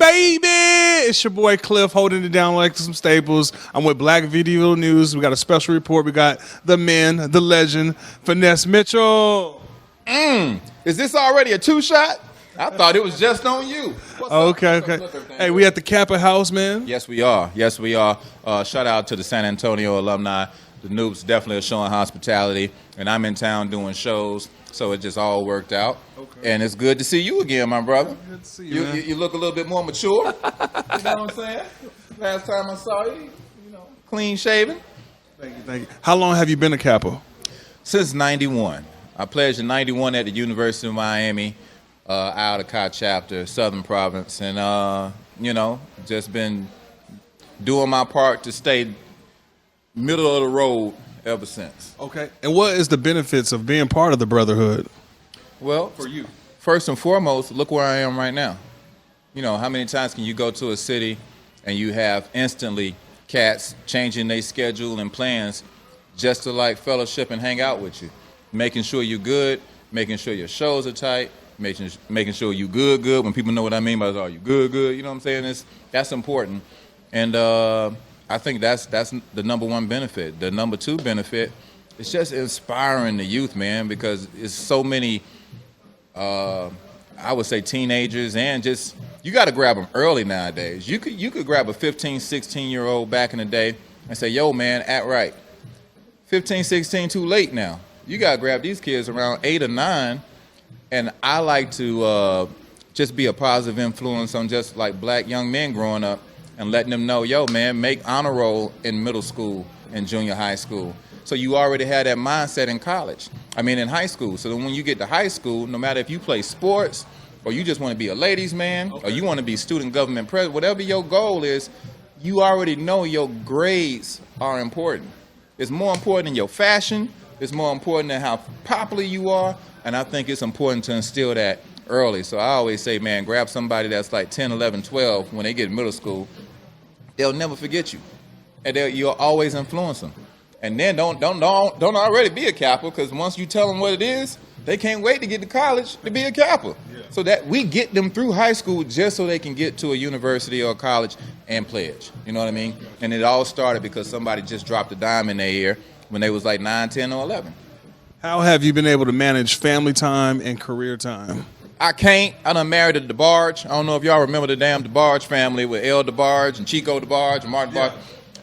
baby? It's your boy Cliff holding it down like some staples. I'm with Black Video News. We got a special report. We got the man, the legend, Finesse Mitchell. Is this already a two-shot? I thought it was just on you. Okay. Hey, we at the Kappa house, man. Yes, we are. Shout out to the San Antonio alumni. The Noobs definitely are showing hospitality, and I'm in town doing shows, so it just all worked out. Okay. And it's good to see you again, my brother. Good to see you, man. You look a little bit more mature. You know what I'm saying? Last time I saw you, clean shaven. Thank you. How long have you been a Kappa? Since 91. I pledged in 91 at the University of Miami, Iota Chi chapter, Southern Province, and, just been doing my part to stay middle of the road ever since. Okay. And what is the benefits of being part of the Brotherhood? Well, for you, first and foremost, look where I am right now. How many times can you go to a city and you have instantly cats changing their schedule and plans just to like fellowship and hang out with you, making sure you're good, making sure your shows are tight, making sure you good when people know what I mean by are you good, you know what I'm saying? That's important. And I think that's the number one benefit. The number two benefit is just inspiring the youth, man, because it's so many, I would say teenagers, and just, you got to grab them early nowadays. You could grab a 15, 16-year-old back in the day and say, yo, man, act right. 15, 16, too late now. You got to grab these kids around 8 or 9, and I like to just be a positive influence on just like black young men growing up, and letting them know, yo, man, make honor roll in middle school and junior high school. So you already had that mindset in in high school. So then when you get to high school, no matter if you play sports or you just want to be a ladies' man or you want to be student government president, whatever your goal is, you already know your grades are important. It's more important than your fashion. It's more important than how popular you are. And I think it's important to instill that early. So I always say, man, grab somebody that's like 10, 11, 12 when they get in middle school. They'll never forget you, and you'll always influence them. And then don't already be a Kappa, because once you tell them what it is, they can't wait to get to college to be a Kappa. Yeah. So that we get them through high school just so they can get to a university or college and pledge. You know what I mean? And it all started because somebody just dropped a dime in their ear when they was like 9, 10, or 11. How have you been able to manage family time and career time? I can't. I done married a DeBarge. I don't know if y'all remember the damn DeBarge family with El DeBarge and Chico DeBarge and Martin DeBarge.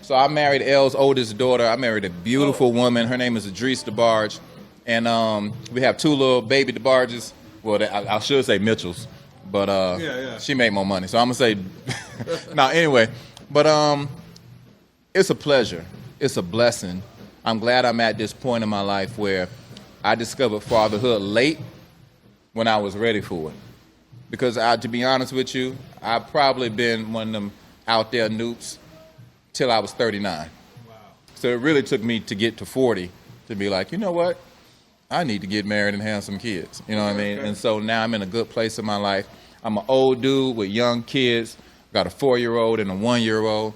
So I married El's oldest daughter. I married a beautiful woman. Her name is Idris DeBarge. And we have 2 little baby DeBarges. Well, I should say Mitchells. But she made more money. So I'm going to say, no, anyway. But it's a pleasure. It's a blessing. I'm glad I'm at this point in my life where I discovered fatherhood late, when I was ready for it. Because to be honest with you, I've probably been one of them out there noobs till I was 39. Wow. So it really took me to get to 40 to be like, you know what? I need to get married and have some kids. You know what I mean? And so now I'm in a good place in my life. I'm an old dude with young kids. Got a 4-year-old and a 1-year-old.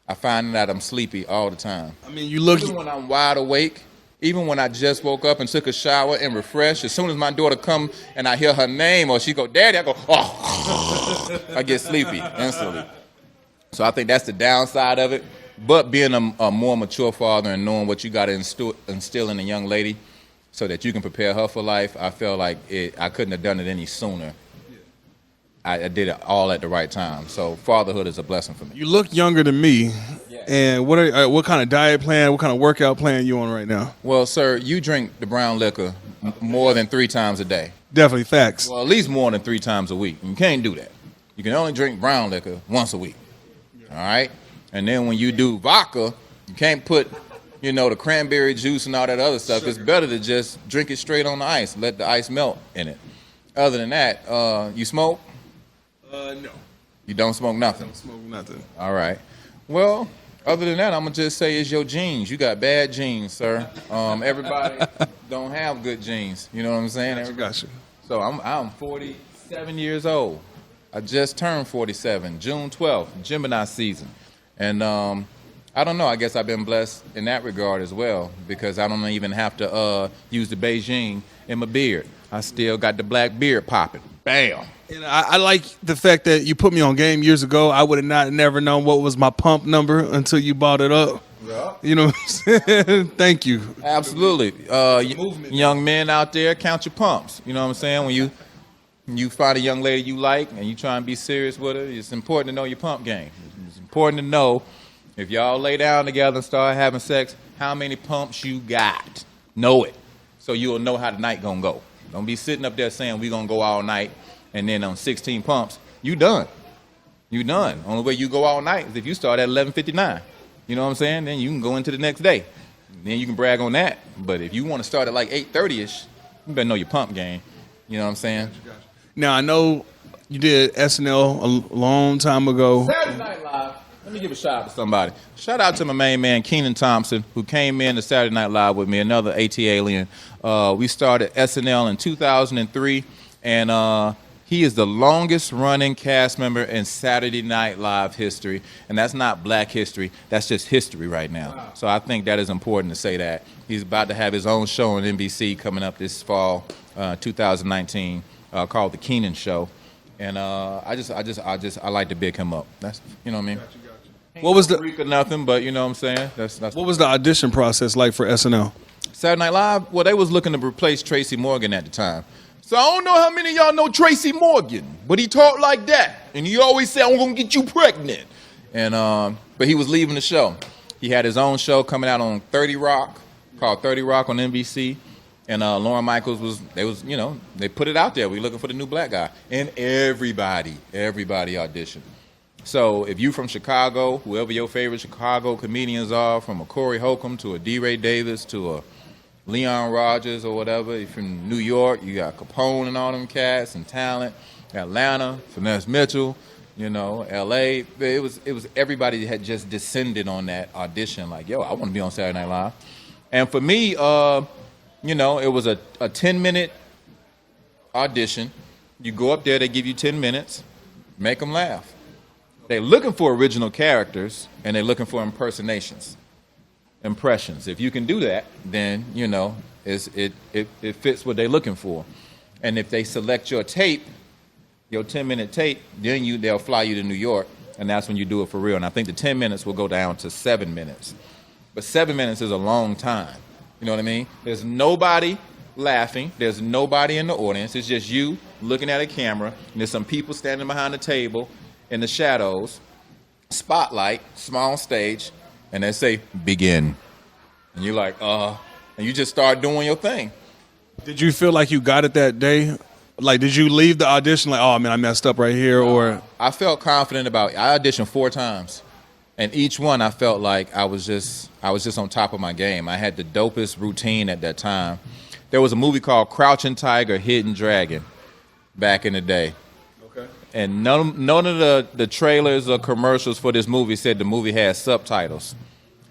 I find that I'm sleepy all the time. You look... Even when I'm wide awake, even when I just woke up and took a shower and refreshed, as soon as my daughter come and I hear her name or she go, Daddy, I go, oh. I get sleepy instantly. So I think that's the downside of it. But being a more mature father and knowing what you got to instill in a young lady so that you can prepare her for life, I feel like I couldn't have done it any sooner. I did it all at the right time. So fatherhood is a blessing for me. You look younger than me. Yeah. And what kind of diet plan, what kind of workout plan you on right now? Well, sir, you drink the brown liquor more than 3 times a day. Definitely, facts. Well, at least more than 3 times a week. You can't do that. You can only drink brown liquor once a week. All right? And then when you do vodka, you can't put, the cranberry juice and all that other stuff. Sugar. It's better to just drink it straight on the ice. Let the ice melt in it. Other than that, you smoke? No. You don't smoke nothing? Don't smoke nothing. All right. Well, other than that, I'm going to just say it's your genes. You got bad genes, sir. Everybody don't have good genes. You know what I'm saying? Gotcha. So I'm 47 years old. I just turned 47, June 12th, Gemini season. And I don't know, I guess I've been blessed in that regard as well, because I don't even have to use the Beijing in my beard. I still got the black beard popping. Bam. And I like the fact that you put me on game years ago. I would have never known what was my pump number until you brought it up. Yeah. You know what I'm saying? Thank you. Absolutely. Young men out there, count your pumps. You know what I'm saying? When you find a young lady you like and you try and be serious with her, it's important to know your pump game. It's important to know if y'all lay down together and start having sex, how many pumps you got. Know it. So you'll know how the night gonna go. Don't be sitting up there saying we gonna go all night and then on 16 pumps, you done. You done. Only way you go all night is if you start at 11:59. You know what I'm saying? Then you can go into the next day. Then you can brag on that. But if you want to start at like 8:30ish, you better know your pump game. You know what I'm saying? Now, I know you did SNL a long time ago. Saturday Night Live. Let me give a shout out to somebody. Shout out to my main man, Keenan Thompson, who came in to Saturday Night Live with me, another AT alien. We started SNL in 2003, and he is the longest running cast member in Saturday Night Live history. And that's not black history. That's just history right now. Wow. So I think that is important to say that. He's about to have his own show on NBC coming up this fall, 2019, called The Keenan Show. And I like to big him up. That's, you know what I mean? Gotcha. What was the freak or nothing, but you know what I'm saying? That's what was the audition process like for SNL? Saturday Night Live? Well, they was looking to replace Tracy Morgan at the time. So I don't know how many of y'all know Tracy Morgan, but he talked like that. And he always said, I'm going to get you pregnant. And but he was leaving the show. He had his own show coming out on 30 Rock, called 30 Rock on NBC. And Lauren Michaels they put it out there. We looking for the new black guy. And everybody auditioned. So if you from Chicago, whoever your favorite Chicago comedians are, from a Corey Holcomb to a D. Ray Davis to a Leon Rogers or whatever, if from New York, you got Capone and all them cats and talent. Atlanta, Finesse Mitchell, L.A. It was everybody had just descended on that audition. Like, yo, I want to be on Saturday Night Live. And for me, it was a 10-minute audition. You go up there, they give you 10 minutes, make them laugh. They're looking for original characters, and they're looking for impressions. If you can do that, then, it fits what they're looking for. And if they select your tape, your 10-minute tape, then they'll fly you to New York, and that's when you do it for real. And I think the 10 minutes will go down to 7 minutes. But 7 minutes is a long time. You know what I mean? There's nobody laughing. There's nobody in the audience. It's just you looking at a camera, and there's some people standing behind the table in the shadows, spotlight, small stage, and they say, begin. And you're like, and you just start doing your thing. Did you feel like you got it that day? Like, did you leave the audition like, oh, man, I messed up right here? Or I felt confident about it. I auditioned 4 times. And each one I felt like I was just on top of my game. I had the dopest routine at that time. There was a movie called Crouching Tiger, Hidden Dragon back in the day. And none of the trailers or commercials for this movie said the movie had subtitles.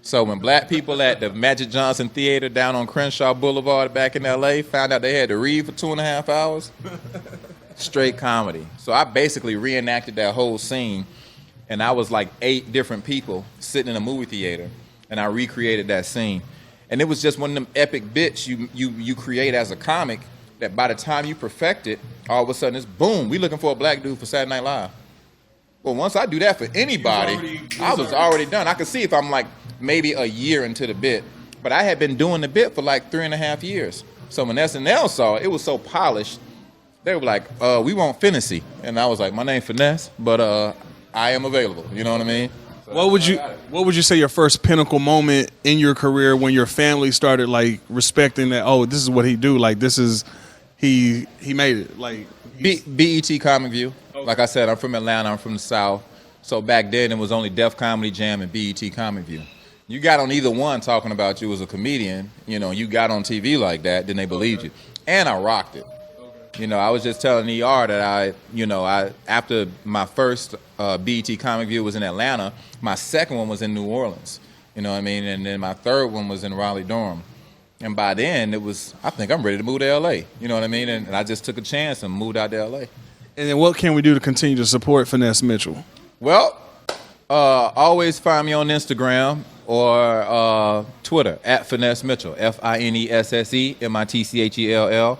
So when black people at the Magic Johnson Theater down on Crenshaw Boulevard back in L.A. found out they had to read for 2.5 hours, straight comedy. So I basically reenacted that whole scene, and I was like 8 different people sitting in a movie theater, and I recreated that scene. And it was just one of them epic bits you create as a comic that by the time you perfect it, all of a sudden it's boom, we looking for a black dude for Saturday Night Live. Well, once I do that for anybody, I was already done. I could see if I'm like maybe a year into the bit, but I had been doing the bit for like 3.5 years. So when SNL saw it, it was so polished, they were like, we want Finesse. And I was like, my name's Finesse, but I am available. You know what I mean? So what would you say your first pinnacle moment in your career when your family started like respecting that, oh, this is what he do, like this is he made it, like BET Comic View. Okay. Like I said, I'm from Atlanta, I'm from the South. So back then it was only Def Comedy Jam and BET Comic View. You got on either one talking about you as a comedian, you got on TV like that, then they believed you. And I rocked it. Okay. I was just telling ER that I after my first BET Comic View was in Atlanta, my second one was in New Orleans. You know what I mean? And then my third one was in Raleigh-Durham. And by then, I think I'm ready to move to L.A. You know what I mean? And I just took a chance and moved out to L.A. And then what can we do to continue to support Finesse Mitchell? Well, always find me on Instagram or Twitter, @Finesse Mitchell, FINESSE MITCHELL.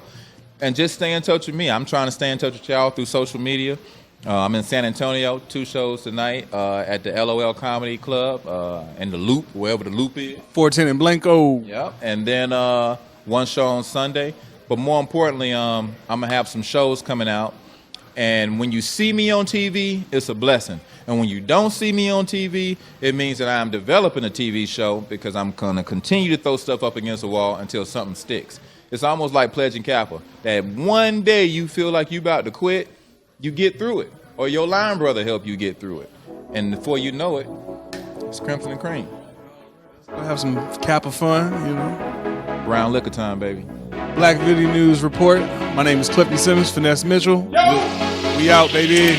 And just stay in touch with me. I'm trying to stay in touch with y'all through social media. I'm in San Antonio, 2 shows tonight at the LOL Comedy Club and the Loop, wherever the Loop is. 410 and Blanco. Yep. And then 1 show on Sunday. But more importantly, I'm going to have some shows coming out. And when you see me on TV, it's a blessing. And when you don't see me on TV, it means that I'm developing a TV show because I'm going to continue to throw stuff up against the wall until something sticks. It's almost like pledging Kappa. That one day you feel like you about to quit, you get through it. Or your line brother help you get through it. And before you know it, it's Crimson and Cream. We'll have some Kappa fun, you know. Brown liquor time, baby. Black Video News Report. My name is Clifton Simmons, Finesse Mitchell. We out, baby.